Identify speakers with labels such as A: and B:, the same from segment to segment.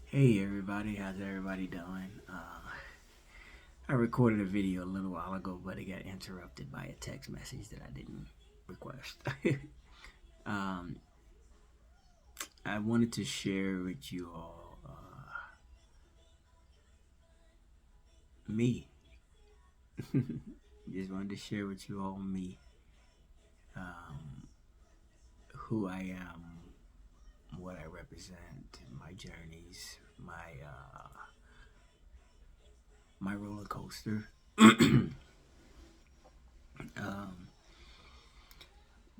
A: Hey everybody, how's everybody doing? I recorded a video a little while ago, but it got interrupted by a text message that I didn't request. um, I wanted to share with you all me. Just wanted to share with you all me, um, who I am, what I represent, my journeys, my roller coaster. um,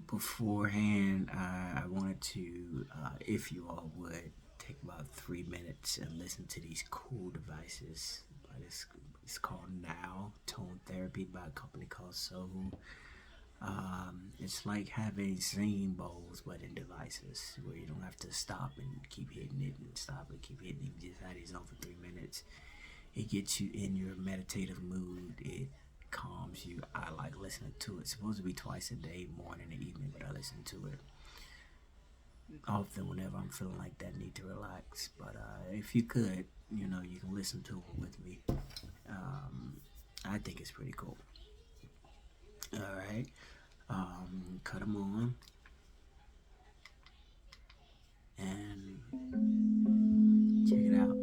A: Beforehand, I wanted to, if you all would, take about 3 minutes and listen to these cool devices. It's called Now Tone Therapy by a company called Sohu. It's like having singing bowls but in devices where you don't have to stop and keep hitting it and stop and keep hitting it. You just had it on for 3 minutes. It gets you in your meditative mood. It calms you. I like listening to it. It's supposed to be twice a day, morning and evening, but I listen to it often whenever I'm feeling like that, need to relax. But if you could, you can listen to it with me. Um, I think it's pretty cool. All right, cut them on and check it out.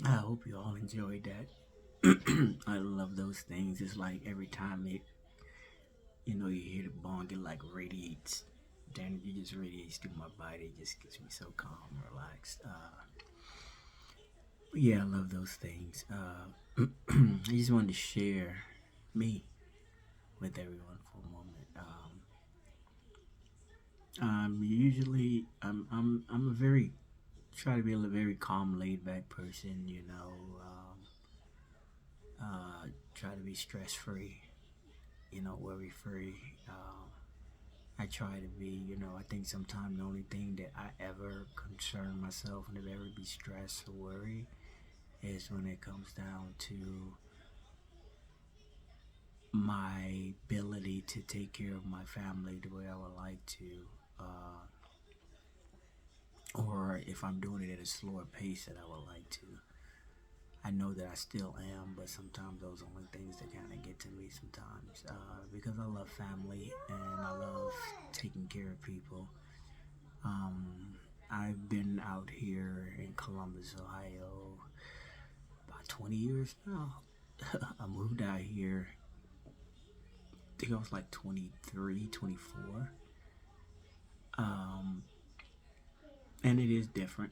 A: I hope you all enjoyed that. I love those things. It's like every time You hear the bong, it like radiates. Then it just radiates through my body. It just gets me so calm, relaxed. But yeah, I love those things. I just wanted to share me with everyone for a moment. Usually I'm a very try to be a very calm, laid back person. Try to be stress free. Worry free. I try to be. I think sometimes the only thing that I ever concern myself and ever be stressed or worry is when it comes down to my ability to take care of my family the way I would like to, or if I'm doing it at a slower pace that I would like to. I know that I still am, but sometimes those are only things that kind of get to me sometimes because I love family and I love taking care of people. I've been out here in Columbus, Ohio, about 20 years now. I moved out here, I think I was like 23, 24. Um, and it is different,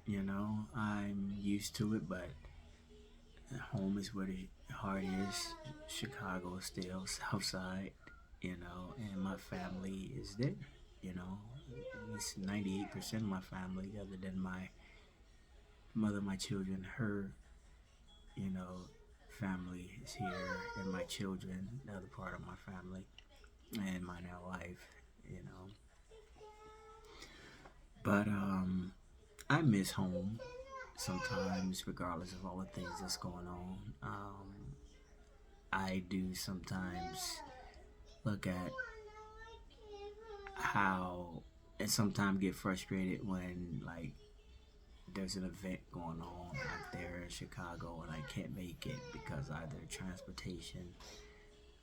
A: I'm used to it, but home is where the heart is. Chicago is still South Side, and my family is there, you know. It's 98% of my family, other than my mother, my children, her, you know, family is here, and my children, the other part of my family, and my now wife, you know. But I miss home sometimes, regardless of all the things that's going on. I do sometimes look at how, and sometimes get frustrated when like there's an event going on out there in Chicago and I can't make it because either transportation,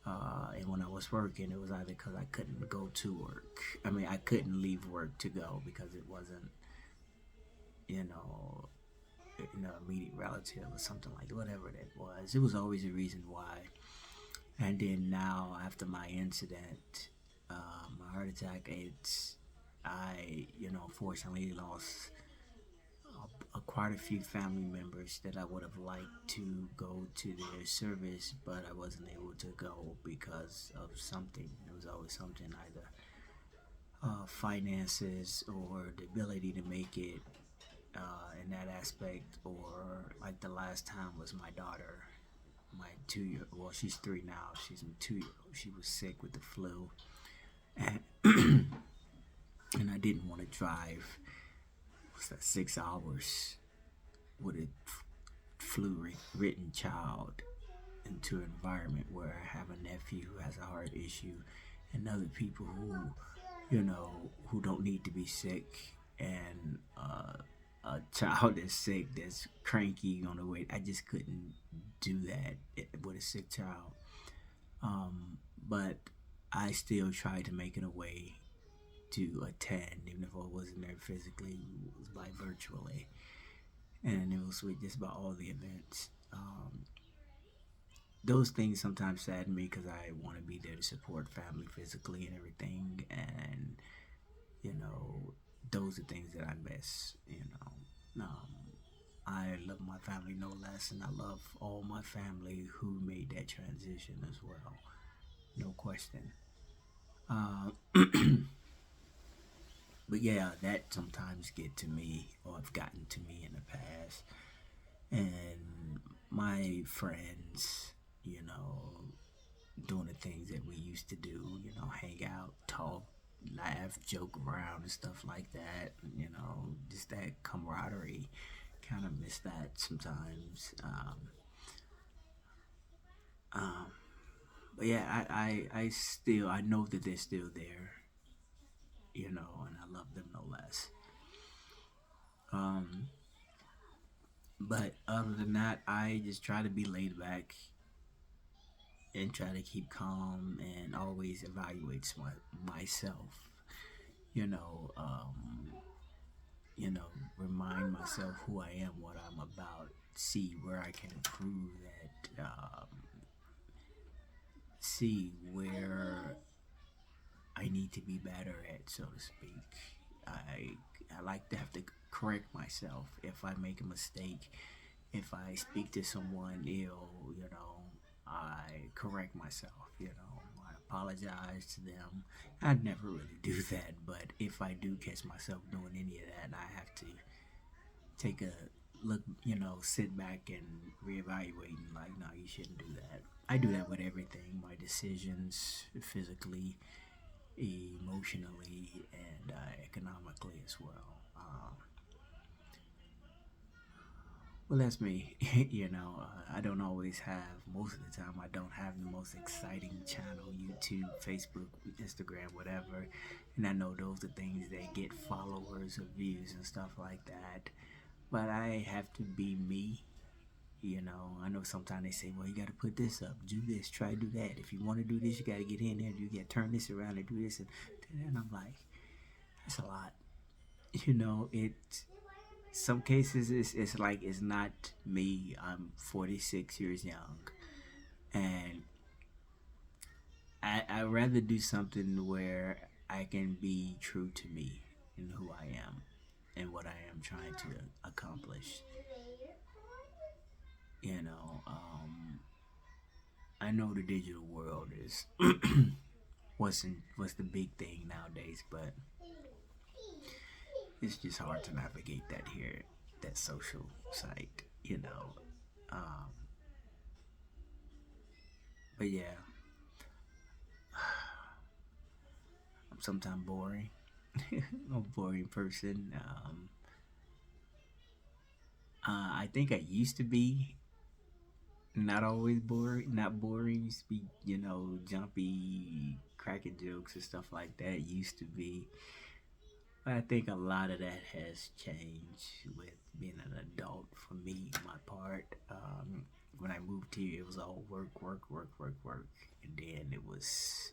A: and when I was working, it was either because I couldn't go to work. I mean, I couldn't leave work to go because it wasn't, you know, immediate relative or something like whatever that was. It was always a reason why. And then now, after my incident, my heart attack, fortunately lost quite a few family members that I would have liked to go to their service, but I wasn't able to go because of something. It was always something, either finances or the ability to make it in that aspect, or like the last time was my daughter, my 2 year, well, she's three now, she's my 2 year old. She was sick with the flu, and and I didn't want to drive. What's that? 6 hours with a flu-ridden child into an environment where I have a nephew who has a heart issue, and other people who don't need to be sick, and a child that's sick, that's cranky on the way. I just couldn't do that with a sick child. But I still tried to make it a way to attend, even if I wasn't there physically, it was by virtually. And it was with just about all the events. Those things sometimes sadden me because I want to be there to support family physically and everything. And, you know, those are things that I miss, I love my family no less, and I love all my family who made that transition as well. No question. Uh, but yeah, that sometimes get to me, or have gotten to me in the past. And my friends, doing the things that we used to do, hang out, talk, laugh, joke around, and stuff like that. Just that camaraderie. Kind of miss that sometimes. Um, but yeah, I know that they're still there, and I love them no less. Um, but other than that, I just try to be laid back and try to keep calm and always evaluate myself. You know, um, remind myself who I am, what I'm about, see where I can improve that, see where to be better at, so to speak. I I like to have to correct myself if I make a mistake. If I speak to someone ill, I correct myself. I apologize to them. I'd never really do that, but if I do catch myself doing any of that, I have to take a look, sit back and reevaluate and like, no, you shouldn't do that. I do that with everything, my decisions, physically, emotionally, and economically as well. Well, that's me. I don't always have, most of the time, I don't have the most exciting channel, YouTube, Facebook, Instagram, whatever. And I know those are things that get followers or views and stuff like that. But I have to be me. I know sometimes they say, well, you got to put this up, do this, try to do that. If you want to do this, you got to get in there, you got to turn this around and do this. And I'm like, that's a lot. It some cases it's like it's not me. I'm 46 years young, and I rather do something where I can be true to me and who I am and what I am trying to accomplish. You know, I know the digital world is what's the big thing nowadays, but it's just hard to navigate that here, that social site. Um, but yeah, I'm sometimes boring. I'm a boring person. I think I used to be not always boring, not boring. Used to be, jumpy, cracking jokes and stuff like that. Used to be, but I think a lot of that has changed with being an adult. For me, my part, when I moved here, it was all work, work, work, work, work, and then it was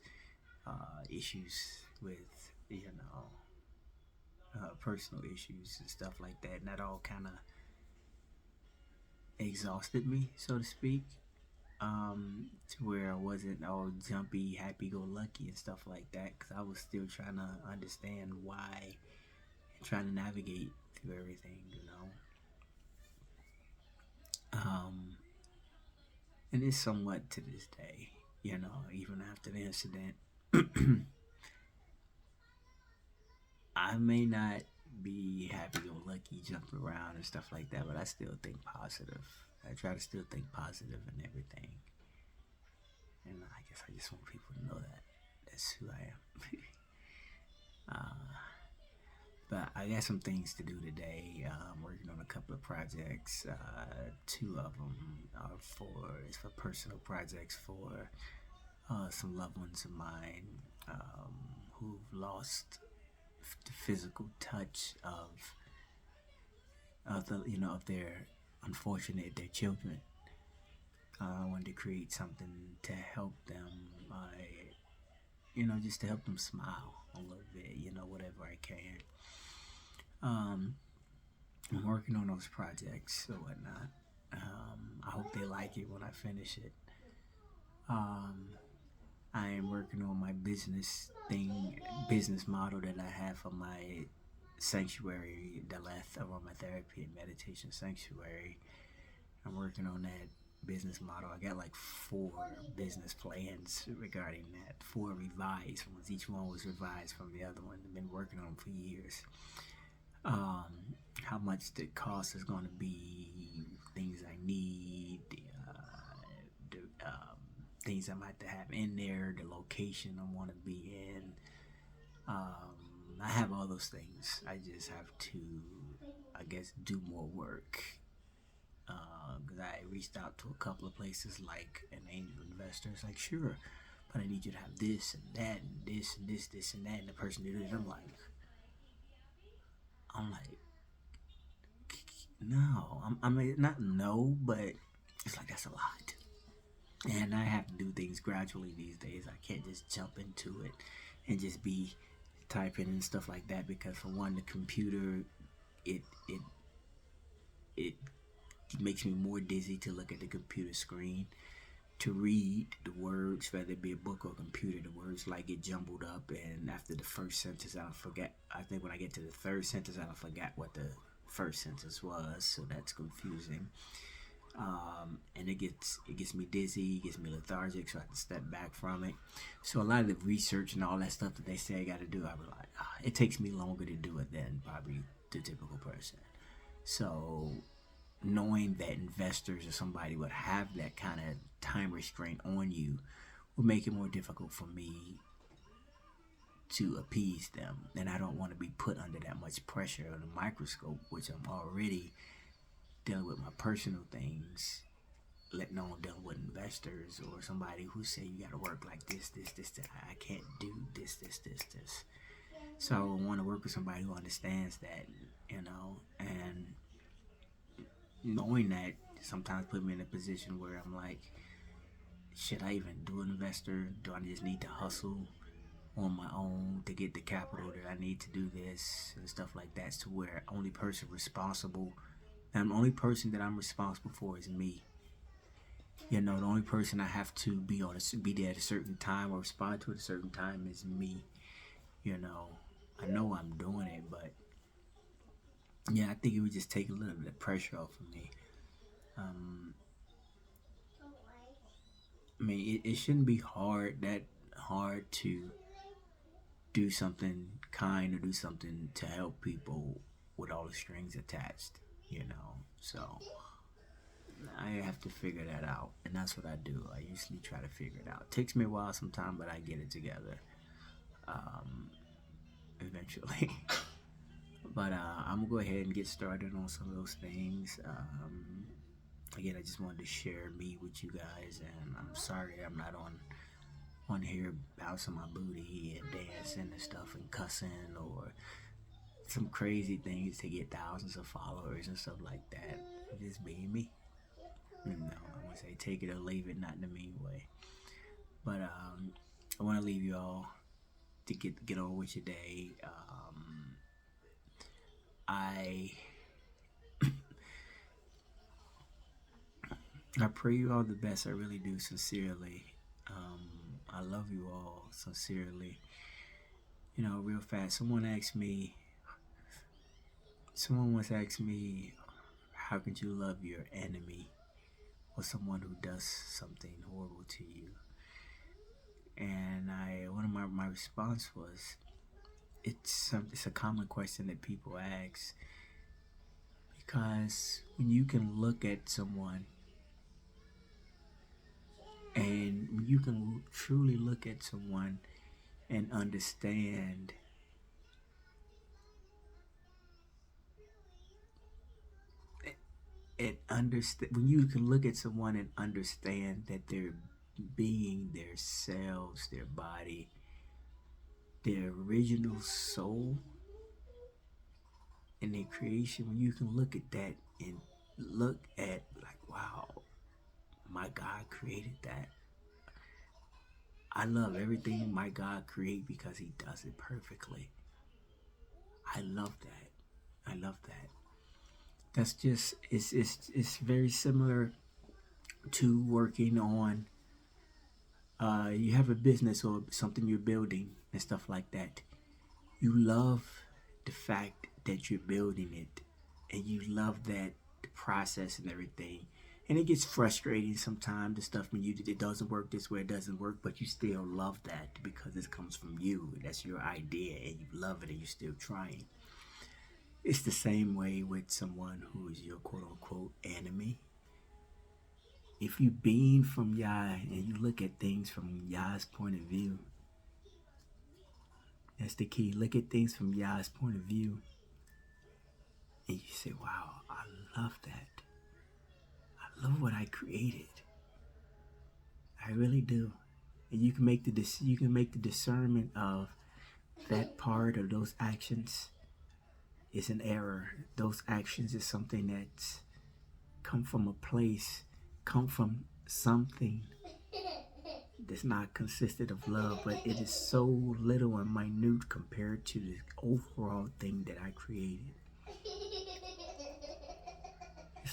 A: issues with personal issues and stuff like that, and that all kind of exhausted me, so to speak, to where I wasn't all jumpy, happy-go-lucky and stuff like that, because I was still trying to understand why and trying to navigate through everything. And it's somewhat to this day, even after the incident. I may not be happy-go-lucky, jumping around and stuff like that, but I still think positive. I try to still think positive in everything. And I guess I just want people to know that that's who I am. But I got some things to do today. I'm working on a couple of projects. Two of them are for personal projects for some loved ones of mine who've lost the physical touch of their their children. I wanted to create something to help them, just to help them smile a little bit, whatever I can. I'm working on those projects or whatnot. I hope they like it when I finish it. I am working on my business model that I have for my sanctuary, Daleth Aromatherapy and Meditation Sanctuary. I'm working on that business model. I got like 4 business plans regarding that, 4 revised ones. Each one was revised from the other one. I've been working on them for years. How much the cost is going to be, things I need, the things I might have to have in there, the location I want to be in. I have all those things. I just have to, I guess, do more work. Because I reached out to a couple of places like an angel investor. It's like, sure, but I need you to have this and that and this and this and that. And the person did it. I'm like, no. I mean, not no, but it's like that's a lot. And I have to do things gradually these days. I can't just jump into it and just be typing and stuff like that, because for one, the computer, it makes me more dizzy to look at the computer screen. to read the words, whether it be a book or a computer, the words like get jumbled up, and after the first sentence, I forget. I think when I get to the third sentence, I forgot what the first sentence was, so that's confusing. And it gets me dizzy, it gets me lethargic, so I have to step back from it. So a lot of the research and all that stuff that they say I got to do, I was like, it takes me longer to do it than probably the typical person. So knowing that investors or somebody would have that kind of time restraint on you would make it more difficult for me to appease them. And I don't want to be put under that much pressure on a microscope, which I'm already dealing with my personal things, letting on dealing with investors or somebody who say you got to work like this. I can't do this. So I want to work with somebody who understands that, and knowing that sometimes put me in a position where I'm like, should I even do an investor? Do I just need to hustle on my own to get the capital that I need to do this and stuff like that? To where only person responsible, and the only person that I'm responsible for is me. The only person I have to be there at a certain time or respond to at a certain time is me. I know I'm doing it, but yeah, I think it would just take a little bit of pressure off of me. I mean, it shouldn't be that hard to do something kind or do something to help people with all the strings attached, So I have to figure that out, and that's what I do. I usually try to figure it out. It takes me a while sometimes, but I get it together eventually. But I'm going to go ahead and get started on some of those things. Again, I just wanted to share me with you guys, and I'm sorry I'm not on here bouncing my booty and dancing and stuff and cussing or some crazy things to get thousands of followers and stuff like that. Just being me. I'm going to say take it or leave it, not in a mean way. But I want to leave you all to get on with your day. I pray you all the best. I really do, sincerely. I love you all sincerely. Real fast. Someone once asked me, how could you love your enemy or someone who does something horrible to you? And one of my response was, it's a common question that people ask, because when you can look at someone and when you can truly look at someone and understand when you can look at someone and understand that their being, their selves, their body, their original soul and their creation, when you can look at that and look at like, wow, my God created that. I love everything my God created because he does it perfectly. I love that. That's just, it's very similar to working on, you have a business or something you're building and stuff like that. You love the fact that you're building it, and you love that the process and everything. And it gets frustrating sometimes, the stuff when it doesn't work this way, it doesn't work, but you still love that because it comes from you. That's your idea, and you love it, and you're still trying. It's the same way with someone who is your quote-unquote enemy. If you beam from Yah and you look at things from Yah's point of view, that's the key. Look at things from Yah's point of view, and you say, wow, I love that. I love what I created. I really do. And you can make the discernment of that part of those actions is an error. Those actions is something that's come from a place, come from something that's not consisted of love, but it is so little and minute compared to the overall thing that I created.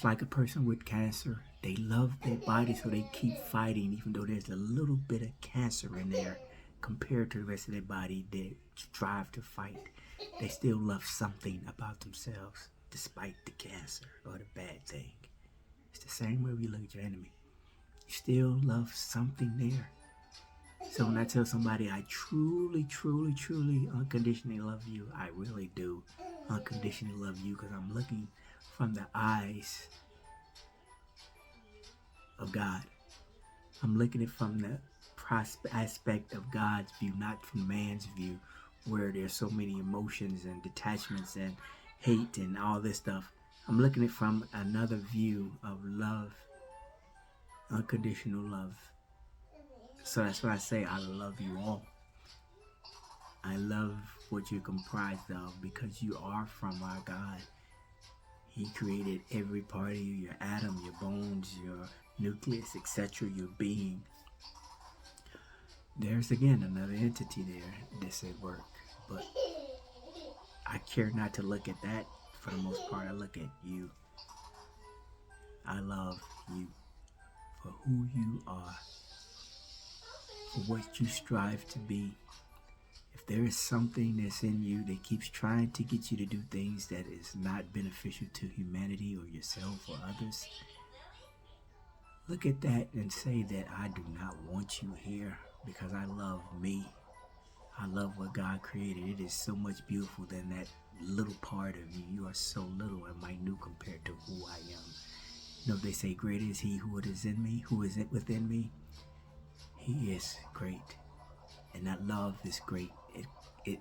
A: It's like a person with cancer. They love their body, so they keep fighting, even though there's a little bit of cancer in there compared to the rest of their body. They strive to fight. They still love something about themselves, despite the cancer or the bad thing. It's the same way we look at your enemy. You still love something there. So when I tell somebody I truly, truly, truly unconditionally love you, I really do unconditionally love you, because I'm looking from the eyes of God. I'm looking at it from the aspect of God's view, not from man's view, where there's so many emotions and detachments and hate and all this stuff. I'm looking at it from another view of love, unconditional love. So that's why I say I love you all. I love what you're comprised of, because you are from our God. He created every part of you, your atom, your bones, your nucleus, etc., your being. There's again another entity there that's at work, but I care not to look at that. For the most part, I look at you. I love you for who you are, for what you strive to be. If there is something that's in you that keeps trying to get you to do things that is not beneficial to humanity or yourself or others, look at that and say that I do not want you here, because I love me. I love what God created. It is so much beautiful than that little part of you. You are so little and minute compared to who I am. You know, they say, greater is he who is in me, who is within me. He is great. And that love is great. It's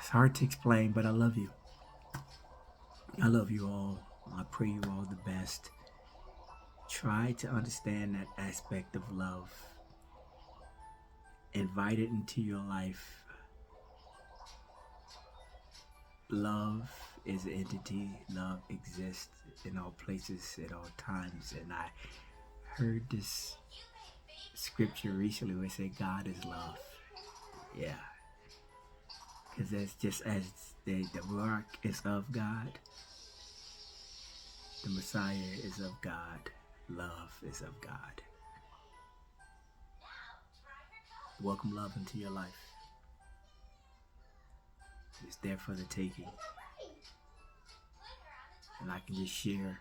A: hard to explain, but I love you. I love you all. I pray you all the best. Try to understand that aspect of love. Invite it into your life. Love is an entity. Love exists in all places at all times. And I heard this scripture recently where it said God is love. Yeah. Because that's just as the Ruach is of God, the Messiah is of God, love is of God. Welcome love into your life. It's there for the taking. And I can just share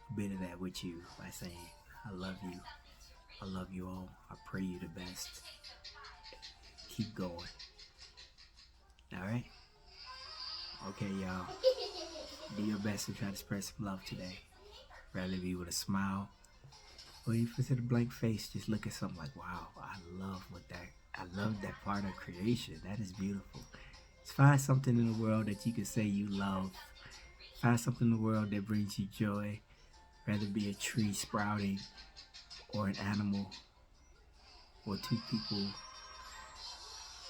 A: a bit of that with you by saying, I love you. I love you all. I pray you the best. Keep going. Alright? Okay, y'all. Do your best to try to spread some love today. Rather be with a smile, or if it's a blank face, just look at something like, wow, I love that part of creation. That is beautiful. Just find something in the world that you can say you love. Find something in the world that brings you joy. Rather be a tree sprouting, or an animal, or two people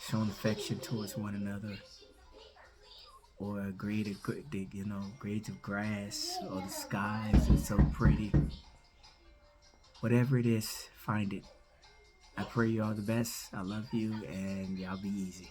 A: showing affection towards one another, or a grade of grades of grass, or the skies are so pretty. Whatever it is, find it. I pray you all the best. I love you, and y'all be easy.